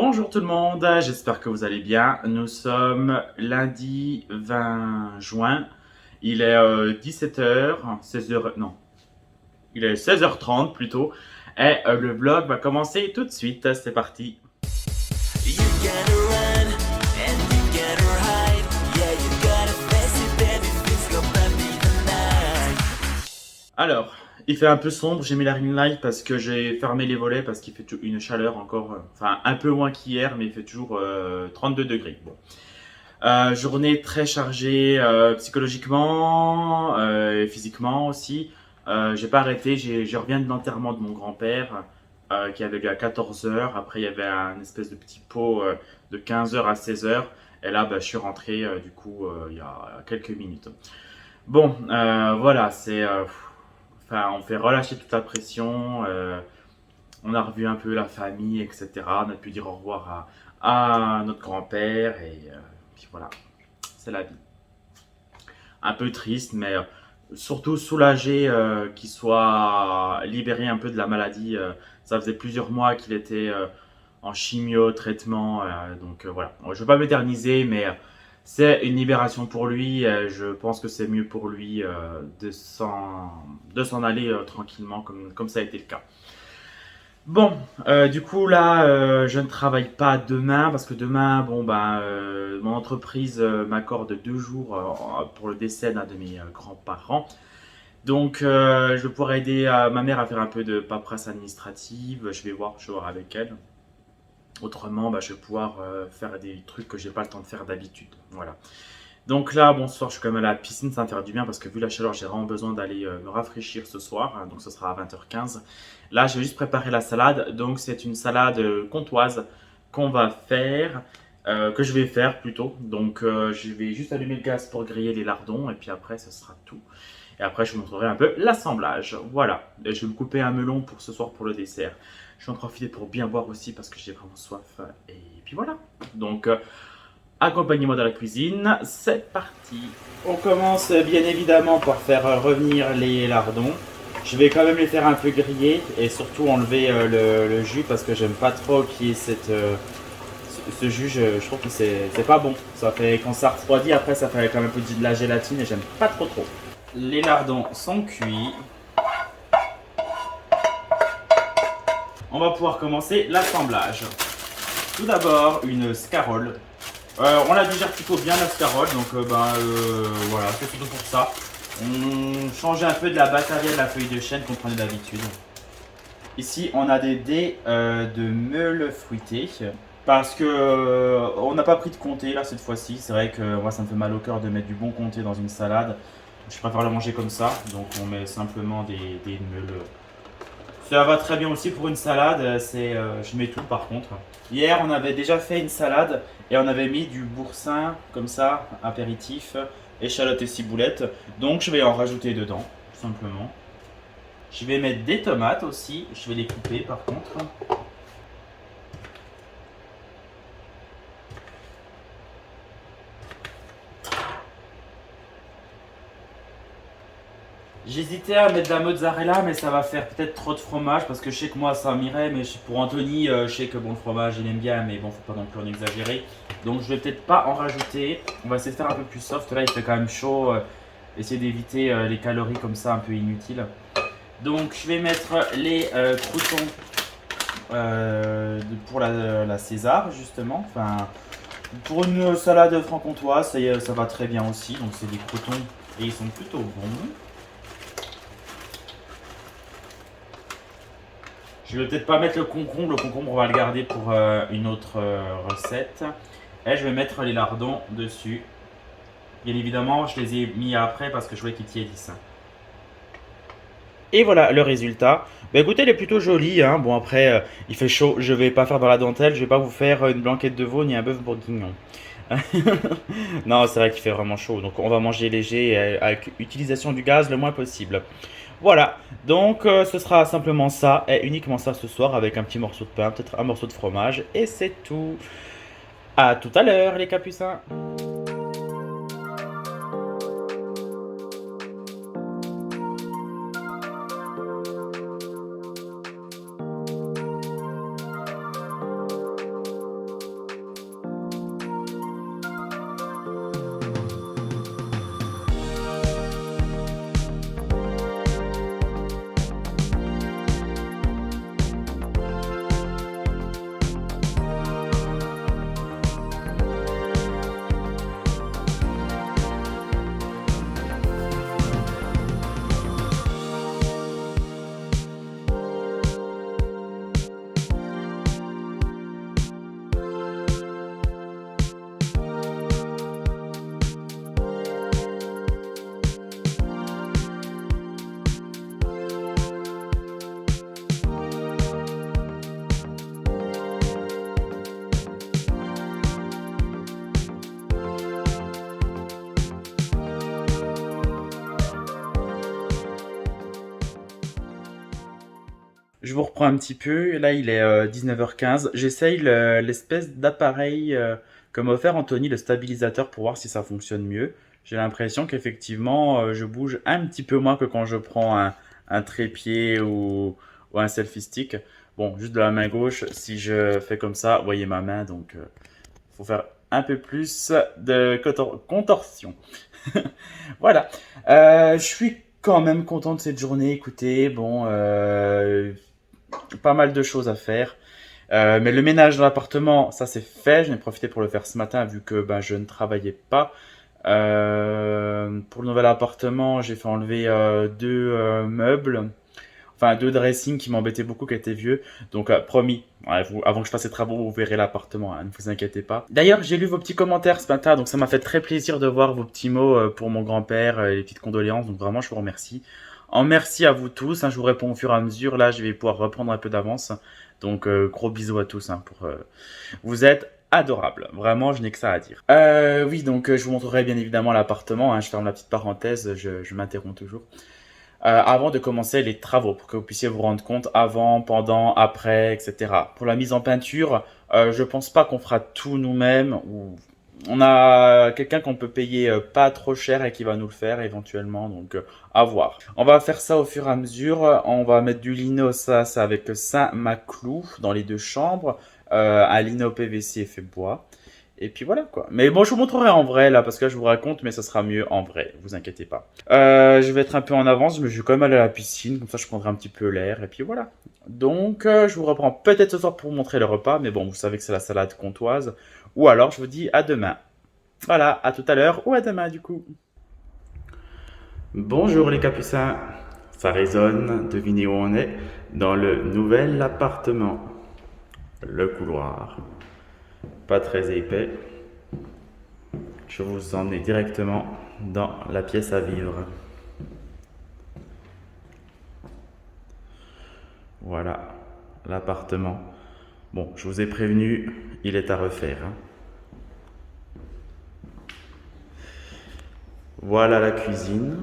Bonjour tout le monde, j'espère que vous allez bien. Nous sommes lundi 20 juin. Il est 17h, 16h, non, il est 16h30 plutôt. Et le vlog va commencer tout de suite. C'est parti. You gotta run and you gotta hide. Yeah, you gotta face it, baby. It's gonna be the night. Alors, il fait un peu sombre. J'ai mis la ring light parce que j'ai fermé les volets parce qu'il fait une chaleur encore, enfin un peu moins qu'hier, mais il fait toujours 32 degrés. Bon. Journée très chargée psychologiquement et physiquement aussi. J'ai pas arrêté, je reviens de l'enterrement de mon grand-père qui avait lieu à 14h. Après, il y avait un espèce de petit pot de 15h à 16h. Et là, je suis rentré du coup il y a quelques minutes. Bon, voilà, enfin, on fait relâcher toute la pression. On a revu un peu la famille, etc. On a pu dire au revoir à notre grand-père et puis voilà, c'est la vie. Un peu triste, mais surtout soulagé qu'il soit libéré un peu de la maladie. Ça faisait plusieurs mois qu'il était en chimio, traitement, donc voilà. Je ne veux pas m'éterniser, mais c'est une libération pour lui. Je pense que c'est mieux pour lui de s'en aller tranquillement, comme ça a été le cas. Bon, du coup là, je ne travaille pas demain parce que demain, mon entreprise m'accorde 2 jours pour le décès d'un de mes grands-parents. Donc, je vais pouvoir aider ma mère à faire un peu de paperasse administrative. Je vais voir avec elle. Autrement, je vais pouvoir faire des trucs que j'ai pas le temps de faire d'habitude. Voilà. Donc là, bon, ce soir, je suis quand même à la piscine, ça va me faire du bien parce que vu la chaleur, j'ai vraiment besoin d'aller me rafraîchir ce soir. Donc ce sera à 20h15. Là, j'ai juste préparé la salade. Donc c'est une salade comtoise qu'on va faire, que je vais faire plutôt. Donc je vais juste allumer le gaz pour griller les lardons et puis après, ce sera tout. Et après, je vous montrerai un peu l'assemblage. Voilà. Et je vais me couper un melon pour ce soir pour le dessert. Je vais en profiter pour bien boire aussi parce que j'ai vraiment soif. Et puis voilà. Donc, accompagnez-moi dans la cuisine. C'est parti. On commence bien évidemment par faire revenir les lardons. Je vais quand même les faire un peu griller et surtout enlever le jus parce que j'aime pas trop qu'il y ait ce jus. Je trouve que c'est pas bon. Ça fait quand ça refroidit après ça fait quand même un peu de la gélatine et j'aime pas trop. Les lardons sont cuits. On va pouvoir commencer l'assemblage. Tout d'abord, une scarole. On la digère plutôt bien la scarole, donc voilà, c'est plutôt pour ça. On change un peu de la bataille de la feuille de chêne qu'on prenait d'habitude. Ici, on a des dés de meules fruitées. Parce que on n'a pas pris de comté là cette fois-ci. C'est vrai que moi ça me fait mal au cœur de mettre du bon comté dans une salade. Je préfère le manger comme ça. Donc on met simplement des meules. Ça va très bien aussi pour une salade. Je mets tout par contre. Hier on avait déjà fait une salade et on avait mis du boursin comme ça, apéritif, échalote et ciboulette. Donc je vais en rajouter dedans, tout simplement. Je vais mettre des tomates aussi. Je vais les couper par contre. J'hésitais à mettre de la mozzarella, mais ça va faire peut-être trop de fromage parce que je sais que moi ça m'irait, mais pour Anthony, je sais que bon, le fromage il aime bien, mais bon, faut pas non plus en exagérer. Donc je vais peut-être pas en rajouter. On va essayer de faire un peu plus soft. Là, il fait quand même chaud. Essayer d'éviter les calories comme ça un peu inutiles. Donc je vais mettre les croûtons pour la César justement. Enfin, pour une salade franc-comtoise, ça va très bien aussi. Donc c'est des croûtons et ils sont plutôt bons. Je vais peut-être pas mettre le concombre on va le garder pour une autre recette. Et je vais mettre les lardons dessus. Bien évidemment, je les ai mis après parce que je voulais qu'ils tiédissent. Et voilà le résultat. Écoutez, il est plutôt joli. Hein. Bon, après, il fait chaud. Je vais pas faire dans la dentelle. Je vais pas vous faire une blanquette de veau ni un bœuf bourguignon. Non, c'est vrai qu'il fait vraiment chaud. Donc, on va manger léger avec utilisation du gaz le moins possible. Voilà, donc ce sera simplement ça et uniquement ça ce soir avec un petit morceau de pain, peut-être un morceau de fromage et c'est tout. À tout à l'heure les capucins. je vous reprends un petit peu. Là, il est 19h15. J'essaye l'espèce d'appareil que m'a offert Anthony, le stabilisateur, pour voir si ça fonctionne mieux. J'ai l'impression qu'effectivement, je bouge un petit peu moins que quand je prends un trépied ou un selfie stick. Bon, juste de la main gauche, si je fais comme ça, vous voyez ma main, donc il faut faire un peu plus de contorsion. Voilà. Je suis quand même content de cette journée. Écoutez, bon, pas mal de choses à faire. Mais le ménage dans l'appartement, ça c'est fait. J'en ai profité pour le faire ce matin vu que ben, je ne travaillais pas. Pour le nouvel appartement, j'ai fait enlever deux meubles. Enfin, deux dressings qui m'embêtaient beaucoup, qui étaient vieux. Donc, promis, ouais, avant que je fasse ces travaux, vous verrez l'appartement, hein, ne vous inquiétez pas. D'ailleurs, j'ai lu vos petits commentaires ce matin, donc ça m'a fait très plaisir de voir vos petits mots pour mon grand-père, les petites condoléances. Donc, vraiment, je vous remercie. En merci à vous tous, hein, je vous réponds au fur et à mesure. Là, je vais pouvoir reprendre un peu d'avance. Donc, gros bisous à tous. Hein, vous êtes adorables. Vraiment, je n'ai que ça à dire. Oui, donc je vous montrerai bien évidemment l'appartement. Hein, je ferme la petite parenthèse, je m'interromps toujours. Avant de commencer les travaux, pour que vous puissiez vous rendre compte avant, pendant, après, etc. Pour la mise en peinture, je pense pas qu'on fera tout nous-mêmes. On a quelqu'un qu'on peut payer pas trop cher et qui va nous le faire éventuellement, donc à voir. On va faire ça au fur et à mesure. On va mettre du lino, ça c'est avec Saint-Maclou dans les deux chambres, un lino PVC fait bois. Et puis voilà quoi. Mais bon, je vous montrerai en vrai là, parce que là je vous raconte, mais ça sera mieux en vrai, vous inquiétez pas. Je vais être un peu en avance, mais je vais quand même aller à la piscine, comme ça je prendrai un petit peu l'air, et puis voilà. Donc je vous reprends peut-être ce soir pour vous montrer le repas, mais bon, vous savez que c'est la salade comtoise. Ou alors je vous dis à demain. Voilà, à tout à l'heure, ou à demain du coup. Bonjour les capucins. Ça résonne, devinez où on est. Dans le nouvel appartement. Le couloir. Pas très épais. Je vais vous emmener directement dans la pièce à vivre. Voilà, l'appartement. Bon, je vous ai prévenu, il est à refaire. Hein. Voilà la cuisine.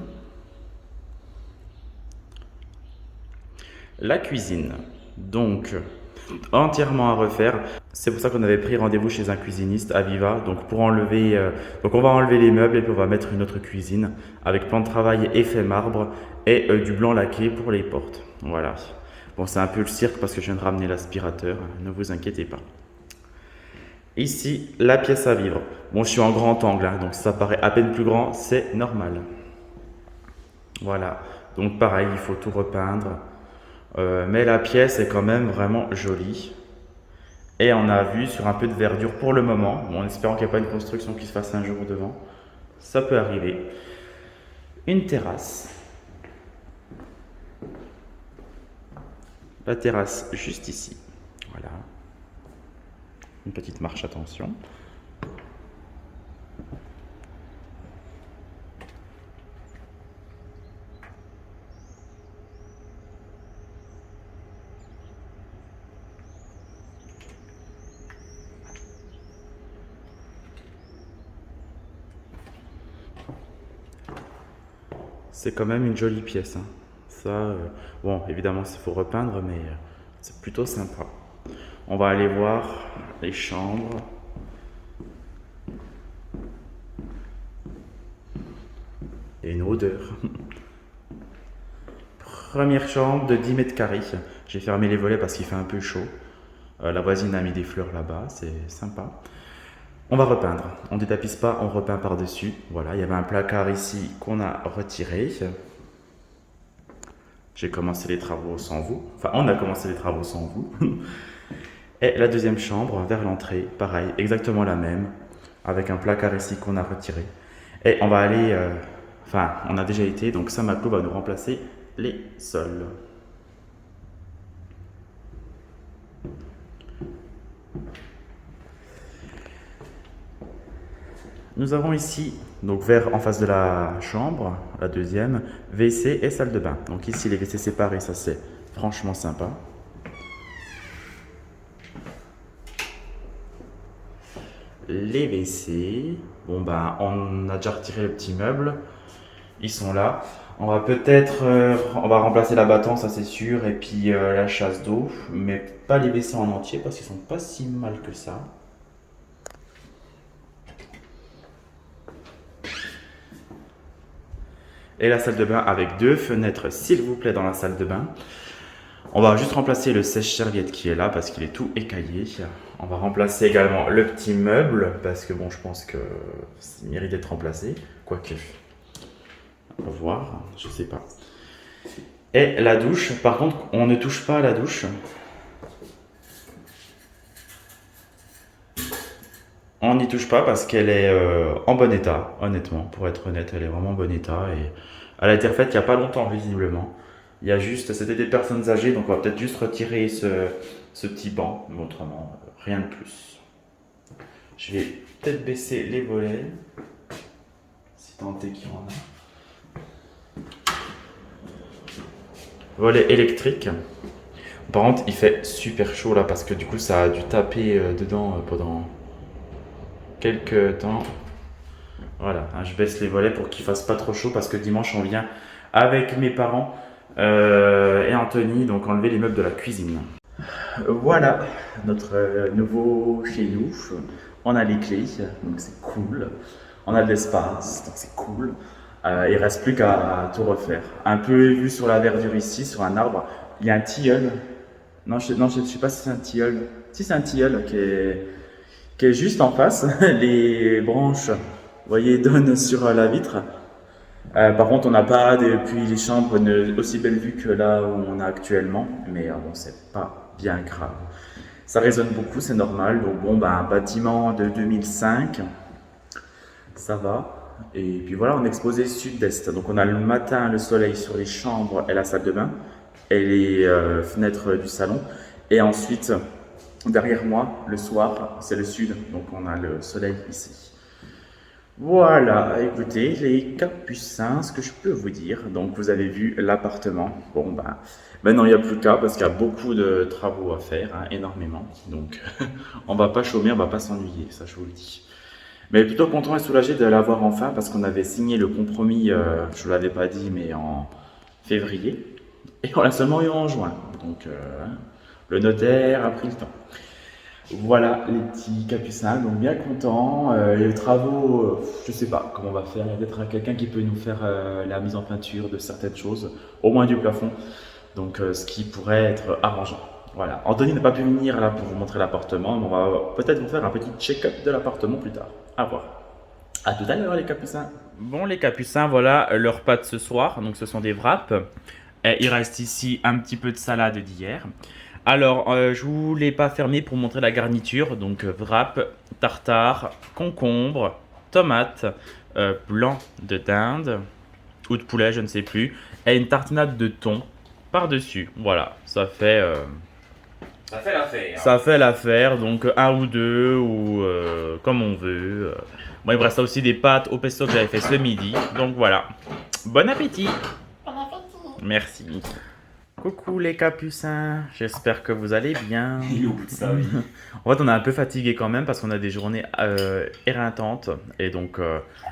La cuisine, donc, entièrement à refaire. C'est pour ça qu'on avait pris rendez-vous chez un cuisiniste à Viva. Donc pour enlever, donc on va enlever les meubles et puis on va mettre une autre cuisine avec plan de travail effet marbre et du blanc laqué pour les portes. Voilà. Bon, c'est un peu le cirque parce que je viens de ramener l'aspirateur. Ne vous inquiétez pas. Ici, la pièce à vivre. Bon, je suis en grand angle, hein, donc ça paraît à peine plus grand, c'est normal. Voilà. Donc pareil, il faut tout repeindre. Mais la pièce est quand même vraiment jolie. Et on a vu sur un peu de verdure pour le moment, bon, en espérant qu'il n'y ait pas une construction qui se fasse un jour devant. Ça peut arriver. Une terrasse. La terrasse juste ici. Voilà. Une petite marche, attention. C'est quand même une jolie pièce. Hein. Ça, bon, évidemment, il faut repeindre, mais c'est plutôt sympa. On va aller voir les chambres. Et une odeur. Première chambre de 10 mètres carrés. J'ai fermé les volets parce qu'il fait un peu chaud. La voisine a mis des fleurs là-bas, c'est sympa. On va repeindre. On ne détapisse pas, on repeint par-dessus. Voilà, il y avait un placard ici qu'on a retiré. J'ai commencé les travaux sans vous. Enfin, on a commencé les travaux sans vous. Et la deuxième chambre, vers l'entrée, pareil, exactement la même. Avec un placard ici qu'on a retiré. Et on va aller... Enfin, on a déjà été, donc Saint-Maclou va nous remplacer les sols. Nous avons ici, donc vers en face de la chambre, la deuxième, WC et salle de bain. Donc ici les WC séparés, ça c'est franchement sympa. Les WC, bon ben on a déjà retiré les petits meubles, ils sont là. On va peut-être on va remplacer la battance, ça c'est sûr, et puis la chasse d'eau, mais pas les baisser en entier parce qu'ils sont pas si mal que ça. Et la salle de bain avec 2 fenêtres, s'il vous plaît, dans la salle de bain. On va juste remplacer le sèche-serviette qui est là parce qu'il est tout écaillé. On va remplacer également le petit meuble parce que bon, je pense que ça mérite d'être remplacé. Quoique, on va voir, je sais pas. Et la douche, par contre, on ne touche pas à la douche. On n'y touche pas parce qu'elle est en bon état, honnêtement. Pour être honnête, elle est vraiment en bon état. Et elle a été refaite il n'y a pas longtemps, visiblement. Il y a juste, c'était des personnes âgées, donc on va peut-être juste retirer ce petit banc. Mais autrement, rien de plus. Je vais peut-être baisser les volets, si tant est qu'il y en a. Volet électrique. Par contre, il fait super chaud là parce que du coup, ça a dû taper dedans pendant quelques temps. Voilà, hein, je baisse les volets pour qu'il fasse pas trop chaud parce que dimanche on vient avec mes parents et Anthony, donc enlever les meubles de la cuisine. Voilà notre nouveau chez nous. On a les clés, donc c'est cool. On a de l'espace, donc c'est cool. Il reste plus qu'à tout refaire. Un peu vu sur la verdure ici, sur un arbre, il y a un tilleul. Non, je sais pas si c'est un tilleul. Si c'est un tilleul qui est juste en face. Les branches, vous voyez, donnent sur la vitre. Par contre, on n'a pas depuis les chambres une aussi belle vue que là où on a actuellement. Mais bon, c'est pas bien grave. Ça résonne beaucoup, c'est normal. Donc bon, bah, un bâtiment de 2005, ça va. Et puis voilà, on est exposé sud-est. Donc on a le matin le soleil sur les chambres et la salle de bain et les fenêtres du salon. Et ensuite, derrière moi, le soir, c'est le sud. Donc on a le soleil ici. Voilà, écoutez, les Capucins, ce que je peux vous dire. Donc vous avez vu l'appartement. Bon, ben, maintenant il n'y a plus qu'à parce qu'il y a beaucoup de travaux à faire, hein, énormément. Donc on va pas chômer, on va pas s'ennuyer, ça je vous le dis. Mais plutôt content et soulagé de l'avoir enfin parce qu'on avait signé le compromis, je ne l'avais pas dit, mais en février. Et on l'a seulement eu en juin. Donc hein, le notaire a pris le temps. Voilà les petits capucins, donc bien contents. Les travaux, je sais pas comment on va faire. Il y a peut-être quelqu'un qui peut nous faire la mise en peinture de certaines choses, au moins du plafond. Donc ce qui pourrait être arrangeant. Voilà. Anthony n'a pas pu venir là pour vous montrer l'appartement, mais on va peut-être vous faire un petit check-up de l'appartement plus tard. À voir. À tout à l'heure les capucins. Bon les capucins, voilà leur pâte ce soir. Donc ce sont des wraps. Et il reste ici un petit peu de salade d'hier. Alors, je voulais pas fermer pour montrer la garniture. Donc, wrap, tartare, concombre, tomate, blanc de dinde ou de poulet, je ne sais plus, et une tartinade de thon par-dessus. Voilà, ça fait l'affaire. Ça fait l'affaire. Donc, un ou deux ou comme on veut. Bon, il me reste aussi des pâtes au pesto que j'avais fait ce midi. Donc voilà. Bon appétit. Bon appétit. Merci. Coucou les capucins, j'espère que vous allez bien. Il est au bout de sa vie. En fait, on est un peu fatigué quand même parce qu'on a des journées éreintantes. Et donc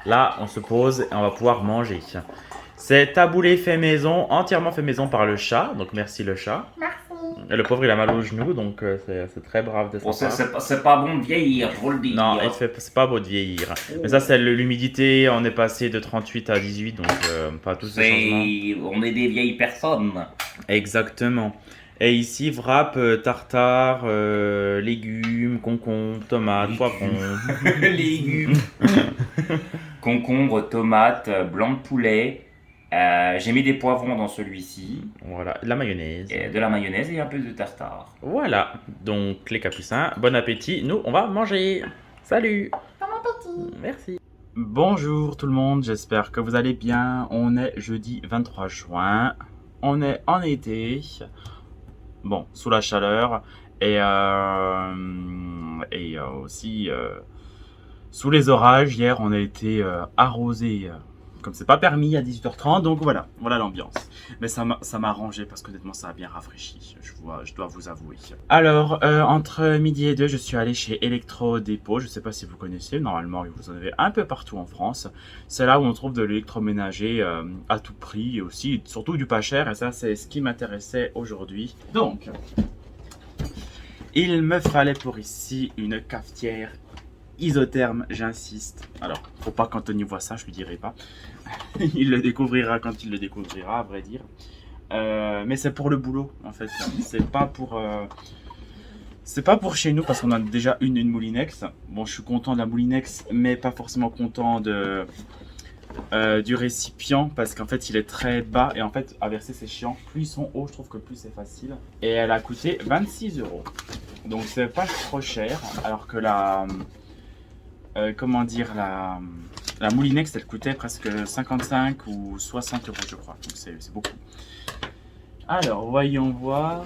là, on se pose et on va pouvoir manger. C'est taboulé fait maison, entièrement fait maison par le chat. Donc merci le chat. Merci. Et le pauvre, il a mal au genou, donc c'est très brave de sa Bon, part. c'est pas bon de vieillir, je vous le dis. Non, c'est pas beau de vieillir. Mais ça, c'est l'humidité. On est passé de 38 à 18, donc pas tous ces changements. On est des vieilles personnes. Exactement. Et ici, wrap, tartare, légumes, concombre, tomates, poivrons. Légumes. Concombre, tomates, blanc de poulet. J'ai mis des poivrons dans celui-ci. Voilà, de la mayonnaise. Et de la mayonnaise et un peu de tartare. Voilà, donc les capucins, bon appétit. Nous, on va manger. Salut. Bon appétit. Merci. Bonjour tout le monde, j'espère que vous allez bien. On est jeudi 23 juin. On est en été. Bon, sous la chaleur. Et aussi sous les orages. Hier, on a été arrosé comme c'est pas permis à 18h30, donc voilà l'ambiance. Mais ça m'a arrangé parce qu'honnêtement ça a bien rafraîchi, je dois vous avouer. Alors, entre midi et 2, je suis allé chez Electro Dépôt, je sais pas si vous connaissez, normalement vous en avez un peu partout en France. C'est là où on trouve de l'électroménager à tout prix et aussi surtout du pas cher, et ça c'est ce qui m'intéressait aujourd'hui. Donc, il me fallait pour ici une cafetière isotherme, j'insiste. Alors, faut pas qu'Anthony voit ça, je lui dirai pas. Il le découvrira quand il le découvrira, à vrai dire. Mais c'est pour le boulot, en fait. C'est pas pour chez nous, parce qu'on a déjà une Moulinex. Bon, je suis content de la Moulinex, mais pas forcément content du récipient, parce qu'en fait, il est très bas. Et en fait, à verser, c'est chiant. Plus ils sont hauts, je trouve que plus c'est facile. Et elle a coûté 26 €. Donc, c'est pas trop cher, alors que comment dire, la Moulinex, elle coûtait presque 55 ou 60 €, je crois. Donc c'est beaucoup. Alors, voyons voir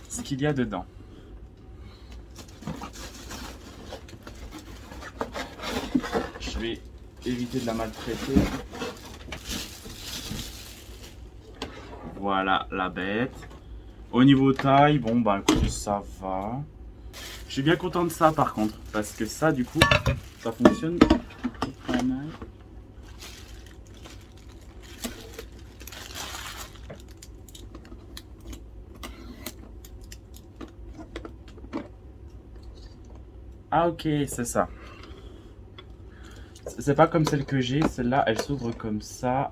ce qu'il y a dedans. Je vais éviter de la maltraiter. Voilà la bête. Au niveau taille, bon bah écoute, ça va. Je suis bien content de ça par contre, parce que ça du coup, ça fonctionne pas mal. Ah ok, c'est ça. C'est pas comme celle que j'ai, celle-là elle s'ouvre comme ça.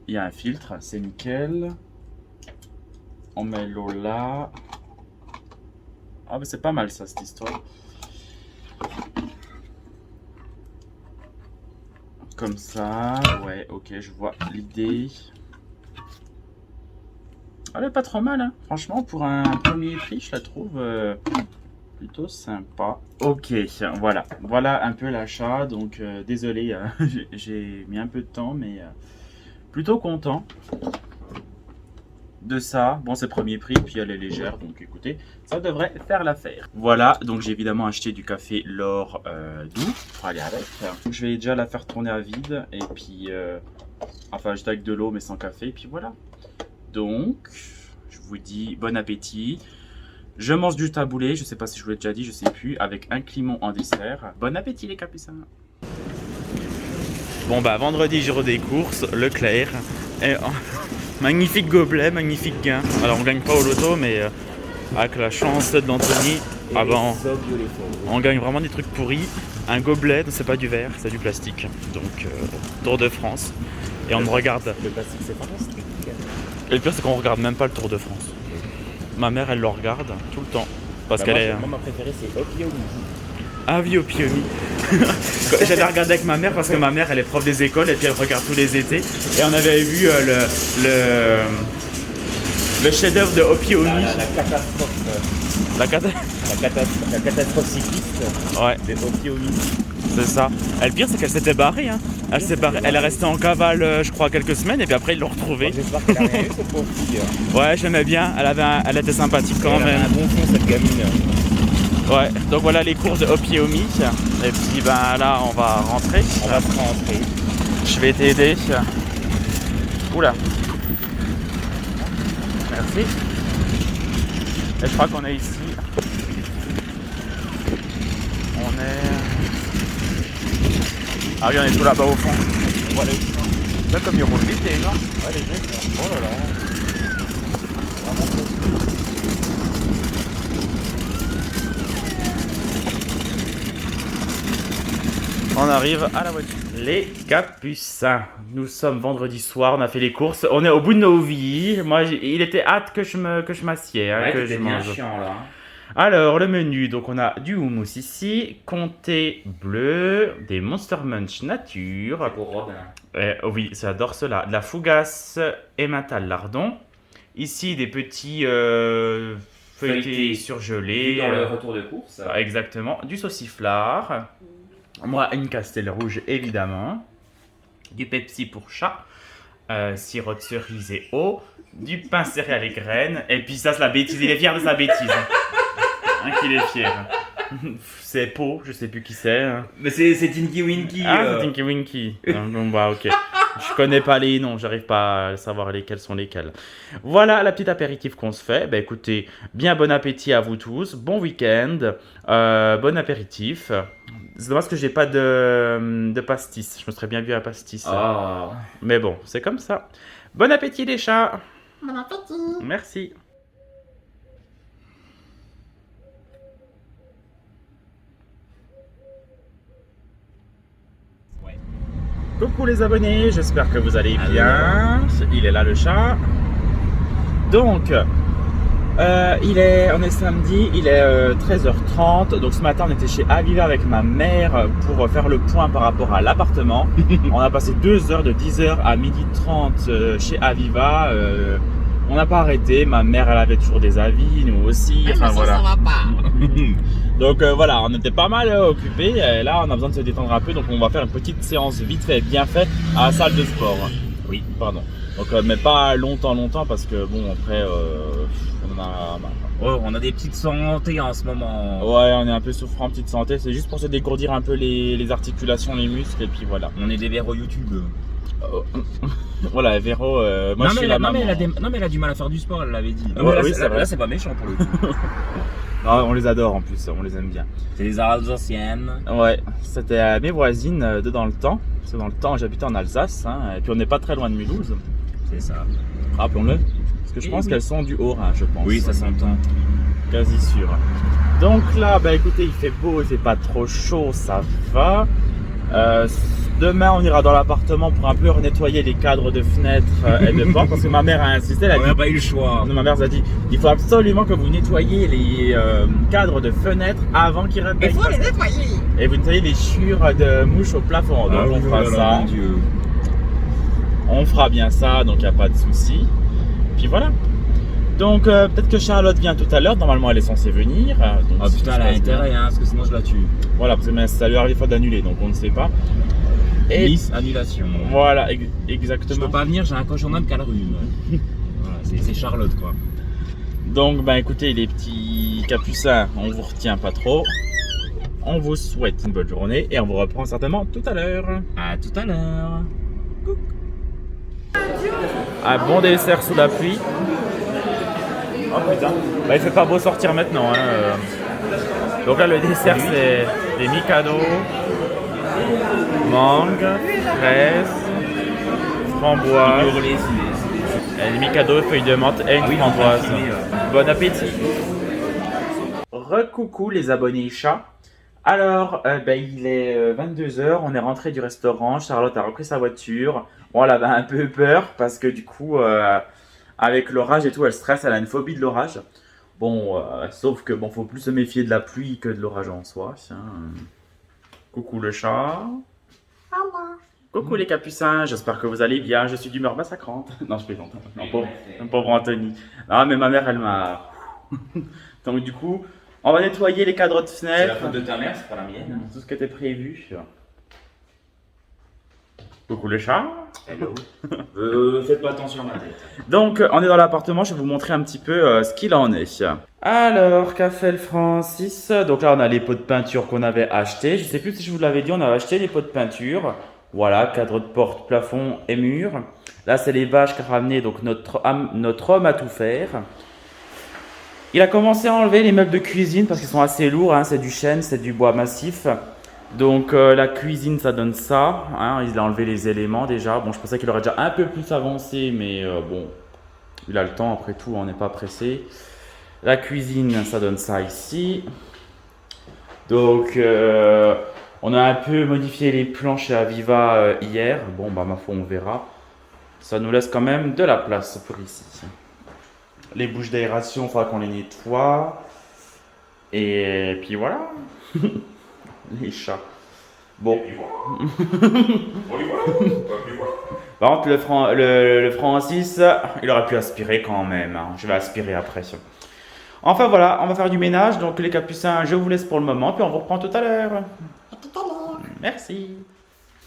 Il y a un filtre, c'est nickel. On met l'eau là. Ah mais c'est pas mal ça, cette histoire. Comme ça, ouais, ok, je vois l'idée. Elle est pas trop mal, hein. Franchement, pour un premier prix, je la trouve plutôt sympa. Ok, voilà un peu l'achat. Donc désolé, j'ai mis un peu de temps, mais plutôt content de ça. Bon, c'est premier prix, puis elle est légère, donc écoutez, ça devrait faire l'affaire. Voilà, donc j'ai évidemment acheté du café L'Or doux pour aller avec. Donc, je vais déjà la faire tourner à vide, et puis enfin juste avec de l'eau mais sans café, et puis voilà. Donc je vous dis bon appétit. Je mange du taboulé, je sais pas si je vous l'ai déjà dit, je sais plus, avec un climon en dessert. Bon appétit les capucins. Bon bah vendredi jour des courses, Leclerc. Et, magnifique gobelet, magnifique gain. Alors on gagne pas au loto, mais avec la chance d'Anthony, ah ben, on gagne vraiment des trucs pourris. Un gobelet, c'est pas du verre, c'est du plastique. Donc Tour de France. Et on regarde. Le plastique, c'est fantastique. Et le pire, c'est qu'on regarde même pas le Tour de France. Ma mère, elle le regarde tout le temps. Parce qu'elle est. Moi, ma préférée, c'est Opiomi. Ah oui, Opiomi. J'avais regardé avec ma mère parce que ma mère, elle est prof des écoles et puis elle regarde tous les étés. Et on avait vu le chef-d'œuvre de Opiomi. La catastrophe. La catastrophe cycliste. Ouais. De Opiomi. C'est ça. Et le pire, c'est qu'elle s'était barrée. Hein. Elle s'est barrée. Elle est restée en cavale, je crois, quelques semaines et puis après, ils l'ont retrouvée. J'espère qu'elle a rien eu, cette pauvre fille. Ouais, je l'aimais bien. Elle était sympathique quand Elle même. avait un bon fond, cette gamine. Ouais, donc voilà les courses de Opiomi. Et puis ben là, on va rentrer. On va se rentrer. Je vais t'aider. Oula. Merci. Et je crois qu'on est ici. On est... Ah oui, on est tout là-bas au fond. Voilà. Là, comme il roule vite, les gens. Ouais, les gens, oh là là. On arrive à la voiture. Les capucins. Nous sommes vendredi soir, on a fait les courses. On est au bout de nos vies. Moi, il était hâte que je m'assieds, hein, Ouais, que je bien mange. chiant là. Alors, le menu, donc on a du houmous ici, comté bleu, des Monster Munch nature. Pour Robin. Oh oui, j'adore cela. De la fougasse emmental lardon. Ici, des petits feuilletés surgelés. Dans le retour de course. Exactement. Du sauciflard. Moi, une castelle rouge, évidemment. Du Pepsi pour chat. Sirop de cerise et eau. Du pain céréales et graines. Et puis ça, c'est la bêtise. Il est fier de sa bêtise. Hein, qu'il est fier. C'est Po, je sais plus qui c'est. Hein. Mais c'est Tinky Winky. Ah, c'est Tinky Winky. Bon, bah, ok. Je connais pas les noms, j'arrive pas à savoir lesquels sont lesquels. Voilà la petite apéritif qu'on se fait. Bah écoutez, bien bon appétit à vous tous, bon week-end, bon apéritif. C'est dommage que j'ai pas de pastis. Je me serais bien bu un pastis. Ah. Mais bon, c'est comme ça. Bon appétit les chats. Bon appétit. Merci. Coucou les abonnés, j'espère que vous allez bien. Il est là le chat. Donc, on est samedi, il est 13h30. Donc ce matin on était chez Aviva avec ma mère pour faire le point par rapport à l'appartement. On a passé 2 heures de 10h à 12h30 chez Aviva. On n'a pas arrêté, ma mère elle avait toujours des avis, nous aussi. Ah, Enfin, mais voilà. ça va pas. Donc voilà, on était pas mal occupés. Là, on a besoin de se détendre un peu. Donc on va faire une petite séance vite fait, bien fait, à la salle de sport. Oui, pardon. Donc, mais pas longtemps parce que bon, après, on a. Oh, on a des petites santé en ce moment. Ouais, on est un peu souffrant, petite santé. C'est juste pour se dégourdir un peu les articulations, les muscles, et puis voilà. On est des verres au YouTube. Voilà, Véro, moi je suis la maman. Non, mais elle a du mal à faire du sport, elle l'avait dit. Non, Ouais, mais là, oui, c'est vrai. là, c'est pas méchant pour le coup. Non, on les adore en plus, on les aime bien. C'est des Alsaciennes. Ouais, c'était mes voisines de dans le temps. Parce que dans le temps, j'habitais en Alsace, hein, et puis on n'est pas très loin de Mulhouse. C'est ça. Rappelons-le. Parce que je pense qu'elles sont du Haut-Rhin, je pense. Oui, ça s'entend. Quasi sûr. Donc là, bah écoutez, il fait beau, il fait pas trop chaud, ça va. Demain, on ira dans l'appartement pour un peu nettoyer les cadres de fenêtres et de portes. Parce que ma mère a insisté, elle a On dit. n'a pas eu le choix. Non, ma mère a dit, il faut absolument que vous nettoyiez les cadres de fenêtres avant qu'ils Il réveillent. faut les nettoyer. Et vous nettoyez les chiures de mouches au plafond. Donc on fera ça. Mon Dieu. On fera bien ça, donc il n'y a pas de souci. Puis voilà. Donc peut-être que Charlotte vient tout à l'heure. Normalement, elle est censée venir. Donc, Ah si putain, tout elle a se passe bien. intérêt, hein, parce que sinon je la tue. Voilà, parce que ça lui arrive des fois d'annuler, donc on ne sait pas. Et Lisse, annulation. voilà, Je exactement. peux pas venir, j'ai un cochon qui a le rhume. Voilà, c'est Charlotte quoi. Donc, bah écoutez, les petits capucins, on vous retient pas trop. On vous souhaite une bonne journée et on vous reprend certainement tout à l'heure. À tout à l'heure. Un bon dessert sous la pluie. Oh putain, bah il fait pas beau sortir maintenant. Hein. Donc là, le dessert, c'est des Mikado, mangue, fraises, framboises. Et les Mikado, feuilles de menthe et une framboise. Bon appétit. Recoucou les abonnés chats. Alors, il est 22h, on est rentré du restaurant, Charlotte a repris sa voiture. Bon, elle avait un peu peur parce que du coup, avec l'orage et tout, elle stresse, elle a une phobie de l'orage. Bon, sauf que bon, faut plus se méfier de la pluie que de l'orage en soi. Tiens. Coucou le chat. Coucou les capucins, j'espère que vous allez bien, je suis d'humeur massacrante. Non, je plaisante. Non, pauvre Anthony. Non, mais ma mère, elle m'a... Donc du coup, on va nettoyer les cadres de C'est la fenêtre. faute de ta mère, c'est pas la mienne. Tout ce qui était prévu. Coucou le chat. Hello. Faites pas attention à ma tête. Donc, on est dans l'appartement, je vais vous montrer un petit peu ce qu'il en est. Alors, qu'a fait le Francis? Donc là, on a les pots de peinture qu'on avait achetés. Je sais plus si je vous l'avais dit, on a acheté les pots de peinture. Voilà, cadre de porte, plafond et mur. Là, c'est les bâches qu'a ramené donc notre homme à tout faire. Il a commencé à enlever les meubles de cuisine parce qu'ils sont assez lourds. Hein, c'est du chêne, c'est du bois massif. Donc la cuisine, ça donne ça. Hein, il a enlevé les éléments déjà. Bon, je pensais qu'il aurait déjà un peu plus avancé, mais bon, il a le temps après tout, on n'est pas pressé. La cuisine, ça donne ça ici. Donc, on a un peu modifié les plans chez Aviva hier. Bon, bah ma foi, on verra. Ça nous laisse quand même de la place pour ici. Les bouches d'aération, il faudra qu'on les nettoie. Et puis voilà. Les chats. Bon. Par contre, le Francis, il aurait pu aspirer quand même. Hein. Je vais aspirer après. Enfin voilà, on va faire du ménage. Donc les capucins, je vous laisse pour le moment. Puis on vous reprend tout à l'heure. À tout à l'heure. Merci.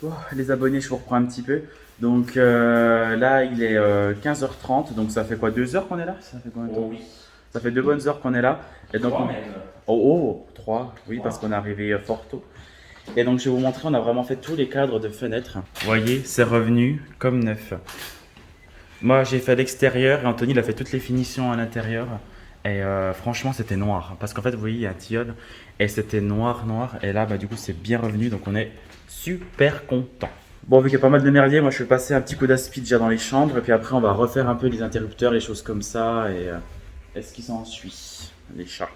Oh, les abonnés, je vous reprends un petit peu. Donc là, il est 15h30. Donc ça fait quoi, 2 heures qu'on est là? Ça fait quoi? Oh oui. Ça fait 2 bonnes heures qu'on est là. Et donc, Oh, 3, oui, parce qu'on est arrivé fort tôt. Et donc je vais vous montrer, on a vraiment fait tous les cadres de fenêtres. Vous voyez, c'est revenu comme neuf. Moi j'ai fait l'extérieur et Anthony il a fait toutes les finitions à l'intérieur. Et franchement c'était noir. Parce qu'en fait vous voyez il y a un tilleul et c'était noir. Et là bah, du coup c'est bien revenu donc on est super content. Bon vu qu'il y a pas mal de merdier, moi je vais passer un petit coup d'aspi déjà dans les chambres. Et puis après on va refaire un peu les interrupteurs, les choses comme ça. Et ce qui s'ensuit, les chats.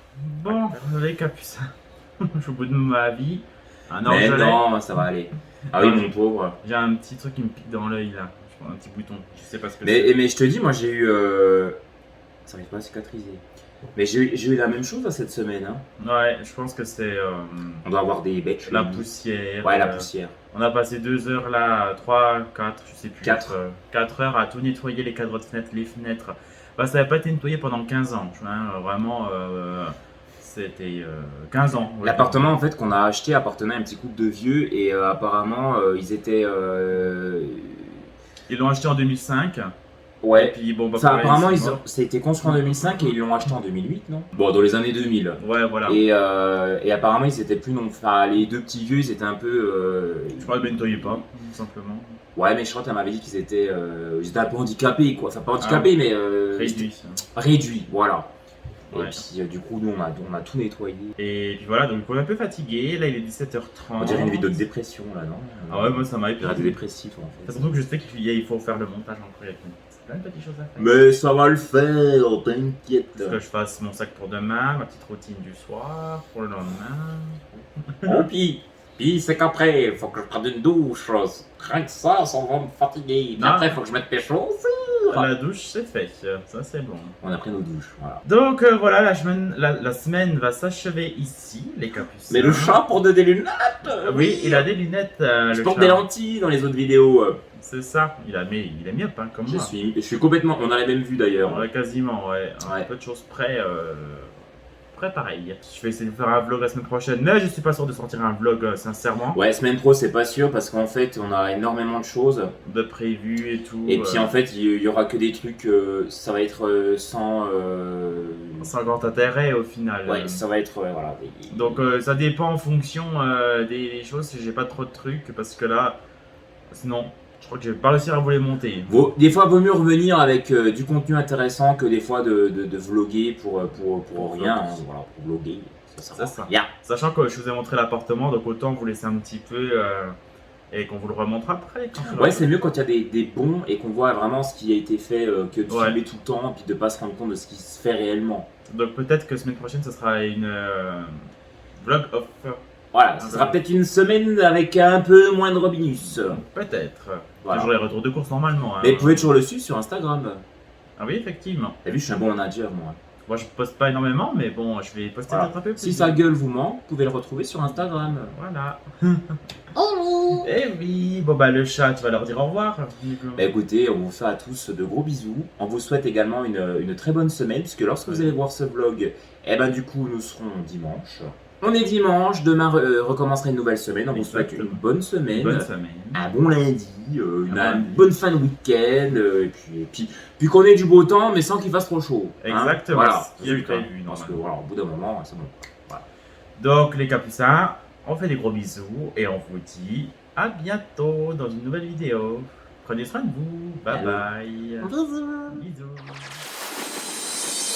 Bon, les capucins. Je suis au bout de ma vie. Mais non, ça va aller. Ah oui, mon pauvre. J'ai un petit truc qui me pique dans l'œil là. Je prends un petit bouton. Je sais pas ce que c'est. Mais je te dis, moi j'ai eu. Ça n'arrive pas à cicatriser. Mais j'ai eu la même chose cette semaine. Hein. Ouais, je pense que c'est. On doit avoir des bêtes. La poussière. Ouais, la poussière. On a passé 2 heures là, 3, 4, je sais plus. 4 heures à tout nettoyer, les cadres de fenêtres, les fenêtres. Bah, ça n'avait pas été nettoyé pendant 15 ans. Hein, vraiment. C'était 15 ans. Ouais. L'appartement en fait qu'on a acheté appartenait à un petit couple de vieux et apparemment ils étaient. Ils l'ont acheté en 2005. Ouais. Et puis, bon, bah, ça, apparemment ça a été construit en 2005 et ils l'ont acheté en 2008, non? Bon, dans les années 2000. Ouais, voilà. Et apparemment ils étaient plus non. Enfin, les deux petits vieux ils étaient un peu. Je crois qu'ils ne nettoyaient pas, tout simplement. Ouais, mais je crois qu'elle m'avait dit qu'ils étaient un peu handicapés quoi. Enfin, pas handicapés mais. Réduits. Réduits, voilà. Ouais. Et puis du coup, nous on a tout nettoyé. Et puis voilà, donc on est un peu fatigué. Là, il est 17h30. On dirait une vidéo de dépression là, non? Ah ouais, moi ça m'a épuisé. Dépressif en fait. Surtout que je sais qu'il faut faire le montage encore. Il y a plein de petites choses à faire. Mais ça va le faire, t'inquiète. Il faut que je fasse mon sac pour demain, ma petite routine du soir, pour le lendemain. Oh, puis c'est qu'après, il faut que je prenne une douche. Rien que ça va me fatiguer. Puis après, il faut que je mette mes choses. La douche, c'est fait. Ça, c'est bon. On a pris nos douches, voilà. Donc voilà, la semaine va s'achever ici, les capucins. Mais le chat porte des lunettes. Oui, il a des lunettes. Je porte des lentilles dans les autres vidéos. C'est ça. Il est mieux peint comme moi. Je suis complètement. On a la même vue d'ailleurs. On a quasiment, ouais. Un peu de choses près. Pareil. Je vais essayer de faire un vlog la semaine prochaine, mais je suis pas sûr de sortir un vlog sincèrement. Ouais, semaine pro, c'est pas sûr parce qu'en fait, on a énormément de choses. De prévues et tout. Et puis en fait, il y aura que des trucs, ça va être sans grand intérêt au final. Ouais, ça va être, voilà. Donc ça dépend en fonction des choses, si j'ai pas trop de trucs, parce que là, sinon. Je crois que je vais pas réussir à vous les monter. Des fois, il vaut mieux revenir avec du contenu intéressant que des fois de vloguer pour rien. Hein, voilà, pour vloguer, ça sert à rien. Sachant que je vous ai montré l'appartement, donc autant vous laisser un petit peu et qu'on vous le remontre après. Ouais, c'est mieux quand il y a des bons et qu'on voit vraiment ce qui a été fait que de filmer tout le temps et puis de pas se rendre compte de ce qui se fait réellement. Donc peut-être que semaine prochaine, ce sera une vlog off. Voilà, ce sera peut-être une semaine avec un peu moins de Robinus. Peut-être. Voilà. Toujours les retours de course normalement. Hein. Mais vous pouvez toujours le suivre sur Instagram. Ah oui, effectivement. T'as vu, je suis un bon manager, moi. Moi, je poste pas énormément, mais bon, je vais poster peut-être un peu plus. Si sa gueule vous ment, vous pouvez le retrouver sur Instagram. Voilà. Oh oui. Eh oui. Bon bah le chat, tu vas leur dire au revoir. Bah écoutez, on vous fait à tous de gros bisous. On vous souhaite également une très bonne semaine, puisque lorsque vous allez voir ce vlog, eh ben du coup, nous serons dimanche. On est dimanche, demain recommencera une nouvelle semaine. On vous souhaite une bonne semaine, un bon lundi, une bonne fin de week-end, et puis qu'on ait du beau temps, mais sans qu'il fasse trop chaud. Exactement. Voilà, ce qui est prévu. Parce que voilà, au bout d'un moment, c'est bon. Voilà. Donc les capucins, on fait des gros bisous et on vous dit à bientôt dans une nouvelle vidéo. Prenez soin de vous. Bye bye. Bisous. Bisous.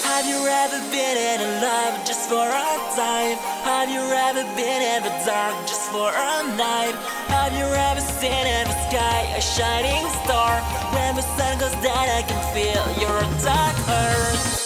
Have you ever been in love just for a time? Have you ever been in the dark just for a night? Have you ever seen in the sky a shining star? When the sun goes down I can feel your dark earth.